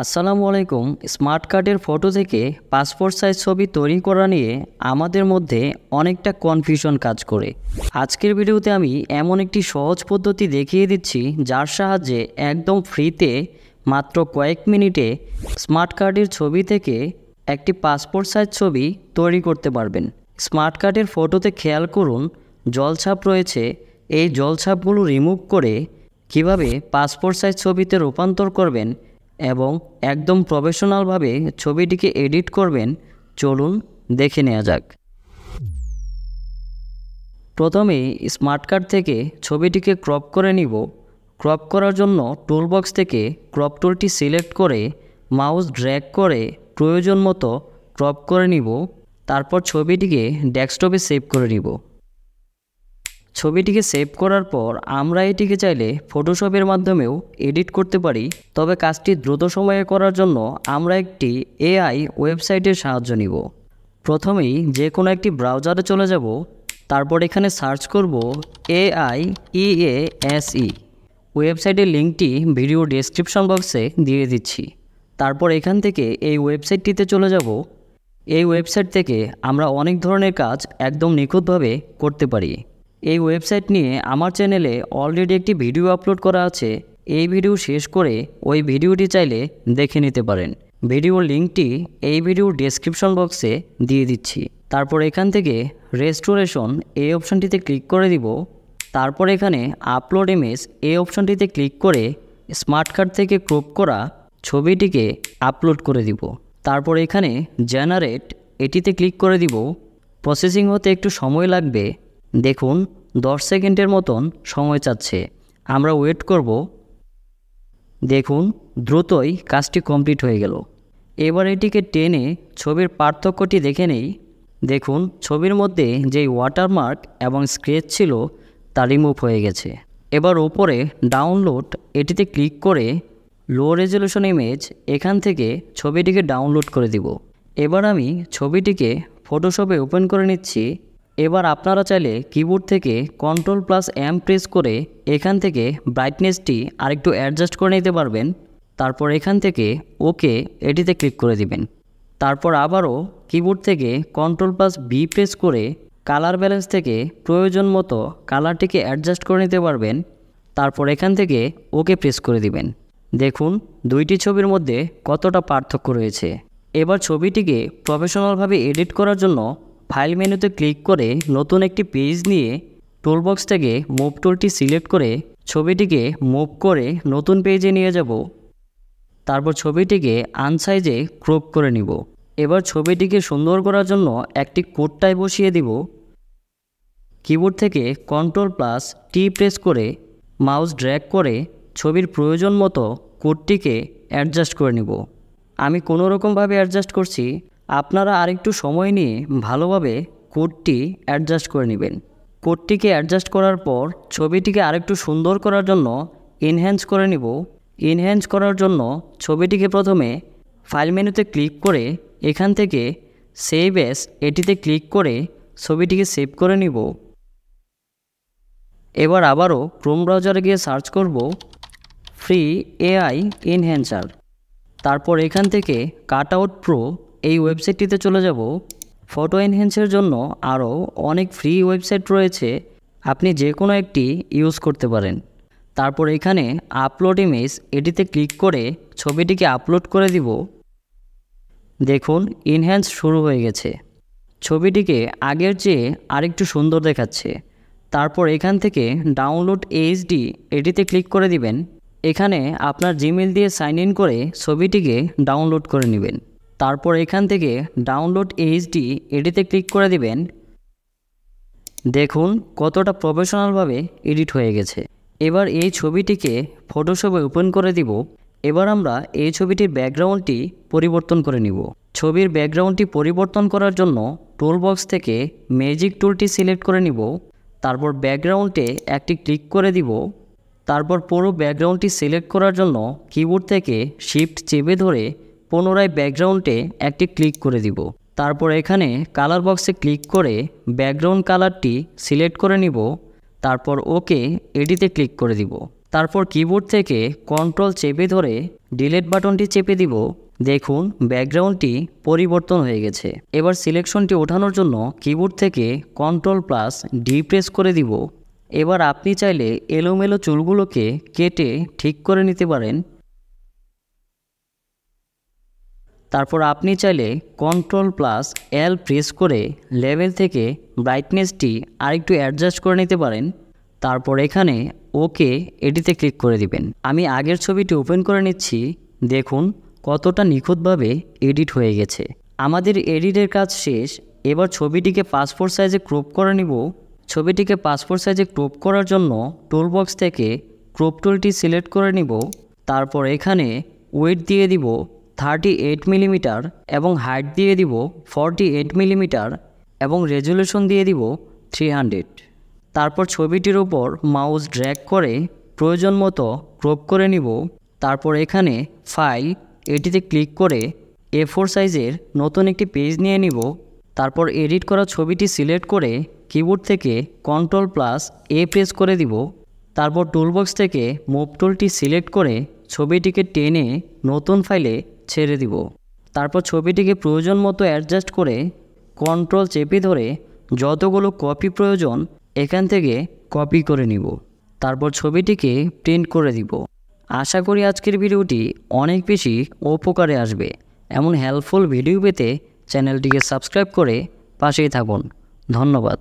আসসালামু আলাইকুম। স্মার্ট কার্ডের ফটো থেকে পাসপোর্ট সাইজ ছবি তৈরি করা নিয়ে আমাদের মধ্যে অনেকটা কনফিউশন কাজ করে। আজকের ভিডিওতে আমি এমন একটি সহজ পদ্ধতি দেখিয়ে দিচ্ছি যার সাহায্যে একদম ফ্রিতে মাত্র কয়েক মিনিটে স্মার্ট কার্ডের ছবি থেকে একটি পাসপোর্ট সাইজ ছবি তৈরি করতে পারবেন। স্মার্ট কার্ডের ফটোতে খেয়াল করুন জলছাপ রয়েছে, এই জলছাপগুলো রিমুভ করে কিভাবে পাসপোর্ট সাইজ ছবিতে রূপান্তর করবেন এবং একদম প্রফেশনালভাবে ছবিটিকে এডিট করবেন, চলুন দেখে নেওয়া যাক। প্রথমেই স্মার্ট কার্ড থেকে ছবিটিকে ক্রপ করে নিব। ক্রপ করার জন্য টুলবক্স থেকে ক্রপ টুলটি সিলেক্ট করে মাউস ড্র্যাগ করে প্রয়োজন মতো ক্রপ করে নিব। তারপর ছবিটিকে ডেস্কটপে সেভ করে নিব। ছবিটিকে সেভ করার পর আমরা এটিকে চাইলে ফটোশপের মাধ্যমেও এডিট করতে পারি, তবে কাজটি দ্রুত সময়ে করার জন্য আমরা একটি এআই ওয়েবসাইটের সাহায্য নিব। প্রথমেই যে কোনো একটি ব্রাউজারে চলে যাব, তারপর এখানে সার্চ করব AIEASE। ওয়েবসাইটের লিঙ্কটি ভিডিও ডেসক্রিপশন বক্সে দিয়ে দিচ্ছি। তারপর এখান থেকে এই ওয়েবসাইটটিতে চলে যাব। এই ওয়েবসাইট থেকে আমরা অনেক ধরনের কাজ একদম নিখুঁতভাবে করতে পারি। এই ওয়েবসাইট নিয়ে আমার চ্যানেলে অলরেডি একটি ভিডিও আপলোড করা আছে। এই ভিডিও শেষ করে ওই ভিডিওটি চাইলে দেখে নিতে পারেন। ভিডিওর লিঙ্কটি এই ভিডিওর ডেসক্রিপশন বক্সে দিয়ে দিচ্ছি। তারপর এখান থেকে রেস্টোরেশন এই অপশানটিতে ক্লিক করে দিব। তারপর এখানে আপলোড ইমেজ এই অপশানটিতে ক্লিক করে স্মার্ট কার্ড থেকে ক্রপ করা ছবিটিকে আপলোড করে দিব। তারপর এখানে জেনারেট এটিতে ক্লিক করে দিব। প্রসেসিং হতে একটু সময় লাগবে, দেখুন 10 সেকেন্ডের মতন সময় চাচ্ছে। আমরা ওয়েট করব। দেখুন দ্রুতই কাজটি কমপ্লিট হয়ে গেল। এবার এটিকে টেনে ছবির পার্থক্যটি দেখে নেই। দেখুন ছবির মধ্যে যেই ওয়াটারমার্ক এবং স্ক্র্যাচ ছিল তা রিমুভ হয়ে গেছে। এবার উপরে ডাউনলোড এটিতে ক্লিক করে লো রেজলিউশন ইমেজ এখান থেকে ছবিটিকে ডাউনলোড করে দিব। এবার আমি ছবিটিকে ফটোশপে ওপেন করে নিচ্ছি। এবার আপনারা চাইলে কিবোর্ড থেকে Ctrl+M প্রেস করে এখান থেকে ব্রাইটনেসটি আরেকটু অ্যাডজাস্ট করে নিতে পারবেন। তারপর এখান থেকে ওকে এটিতে ক্লিক করে দিবেন। তারপর আবারও কিবোর্ড থেকে Ctrl+V প্রেস করে কালার ব্যালেন্স থেকে প্রয়োজন মতো কালারটিকে অ্যাডজাস্ট করে নিতে পারবেন। তারপর এখান থেকে ওকে প্রেস করে দিবেন। দেখুন দুইটি ছবির মধ্যে কতটা পার্থক্য রয়েছে। এবার ছবিটিকে প্রফেশনালভাবে এডিট করার জন্য ফাইল মেনুতে ক্লিক করে নতুন একটি পেজ নিয়ে টুলবক্স থেকে মুভ টুলটি সিলেক্ট করে ছবিটিকে মুভ করে নতুন পেজে নিয়ে যাব। তারপর ছবিটিকে আনসাইজে ক্রপ করে নিব। এবার ছবিটিকে সুন্দর করার জন্য একটি কোডটাই বসিয়ে দিব। কিবোর্ড থেকে Ctrl+T প্রেস করে মাউস ড্র্যাগ করে ছবির প্রয়োজন মতো কোডটিকে অ্যাডজাস্ট করে নিব। আমি কোনো রকমভাবে অ্যাডজাস্ট করছি, আপনারা আরেকটু সময় নিয়ে ভালোভাবে কোডটি অ্যাডজাস্ট করে নেবেন। কোডটিকে অ্যাডজাস্ট করার পর ছবিটিকে আরেকটু সুন্দর করার জন্য এনহ্যান্স করে নিব। এনহ্যান্স করার জন্য ছবিটিকে প্রথমে ফাইল মেনুতে ক্লিক করে এখান থেকে সেভ এস এটিতে ক্লিক করে ছবিটিকে সেভ করে নিব। এবার আবারও ক্রোম ব্রাউজারে গিয়ে সার্চ করব ফ্রি এআই এনহ্যান্সার। তারপর এখান থেকে কাটআউট প্রো এই ওয়েবসাইটটিতে চলে যাব। ফটো এনহ্যান্সের জন্য আরও অনেক ফ্রি ওয়েবসাইট রয়েছে, আপনি যে কোনো একটি ইউজ করতে পারেন। তারপর এখানে আপলোড ইমেজ এটিতে ক্লিক করে ছবিটিকে আপলোড করে দিব। দেখুন এনহ্যান্স শুরু হয়ে গেছে। ছবিটিকে আগের চেয়ে আরেকটু সুন্দর দেখাচ্ছে। তারপর এখান থেকে ডাউনলোড এইচডি এটিতে ক্লিক করে দিবেন। এখানে আপনার জিমেল দিয়ে সাইন ইন করে ছবিটিকে ডাউনলোড করে নেবেন। তারপর এখান থেকে ডাউনলোড এইচডি এটিতে ক্লিক করে দিবেন। দেখুন কতটা প্রফেশনালভাবে এডিট হয়ে গেছে। এবার এই ছবিটিকে ফটোশপে ওপেন করে দিব। এবার আমরা এই ছবিটির ব্যাকগ্রাউন্ডটি পরিবর্তন করে নিব। ছবির ব্যাকগ্রাউন্ডটি পরিবর্তন করার জন্য টুলবক্স থেকে ম্যাজিক টুলটি সিলেক্ট করে নিব। তারপর ব্যাকগ্রাউন্ডে একটি ক্লিক করে দিব। তারপর পুরো ব্যাকগ্রাউন্ডটি সিলেক্ট করার জন্য কিবোর্ড থেকে শিফট চেপে ধরে পুনরায় ব্যাকগ্রাউন্ডে একটি ক্লিক করে দিব। তারপর এখানে কালার বক্সে ক্লিক করে ব্যাকগ্রাউন্ড কালারটি সিলেক্ট করে নিব। তারপর ওকে এটিতে ক্লিক করে দিব। তারপর কিবোর্ড থেকে কন্ট্রোল চেপে ধরে ডিলিট বাটনটি চেপে দিব। দেখুন ব্যাকগ্রাউন্ডটি পরিবর্তন হয়ে গেছে। এবার সিলেকশনটি ওঠানোর জন্য কিবোর্ড থেকে Ctrl+D প্রেস করে দিব। এবার আপনি চাইলে এলোমেলো চুলগুলোকে কেটে ঠিক করে নিতে পারেন। তারপর আপনি চাইলে Ctrl+L প্রেস করে লেভেল থেকে ব্রাইটনেসটি আরেকটু অ্যাডজাস্ট করে নিতে পারেন। তারপর এখানে ওকে এটিতে ক্লিক করে দিবেন। আমি আগের ছবিটি ওপেন করে নিচ্ছি। দেখুন কতটা নিখুঁতভাবে এডিট হয়ে গেছে। আমাদের এডিটের কাজ শেষ। এবার ছবিটিকে পাসপোর্ট সাইজে ক্রপ করে নিব। ছবিটিকে পাসপোর্ট সাইজে ক্রপ করার জন্য টুলবক্স থেকে ক্রপ টুলটি সিলেক্ট করে নিব। তারপর এখানে ওয়েট দিয়ে দিব 38 মিলিমিটার এবং হাইট দিয়ে দিব 48 মিলিমিটার এবং রেজুলেশন দিয়ে দিব 300। তারপর ছবিটির উপর মাউস ড্র্যাগ করে প্রয়োজন মতো ক্রপ করে নিব। তারপর এখানে ফাইল এটিতে ক্লিক করে A4 সাইজের নতুন একটি পেজ নিয়ে নিব। তারপর এডিট করা ছবিটি সিলেক্ট করে কিবোর্ড থেকে Ctrl+A প্রেস করে দিব। তারপর টুলবক্স থেকে মুভ টুলটি সিলেক্ট করে ছবিটিকে টেনে নতুন ফাইলে ছেড়ে দিব। তারপর ছবিটিকে প্রয়োজন মতো অ্যাডজাস্ট করে কন্ট্রোল চেপে ধরে যতগুলো কপি প্রয়োজন এখান থেকে কপি করে নিব। তারপর ছবিটিকে প্রিন্ট করে দিব। আশা করি আজকের ভিডিওটি অনেক বেশি উপকারে আসবে। এমন হেল্পফুল ভিডিও পেতে চ্যানেলটিকে সাবস্ক্রাইব করে পাশেই থাকুন। ধন্যবাদ।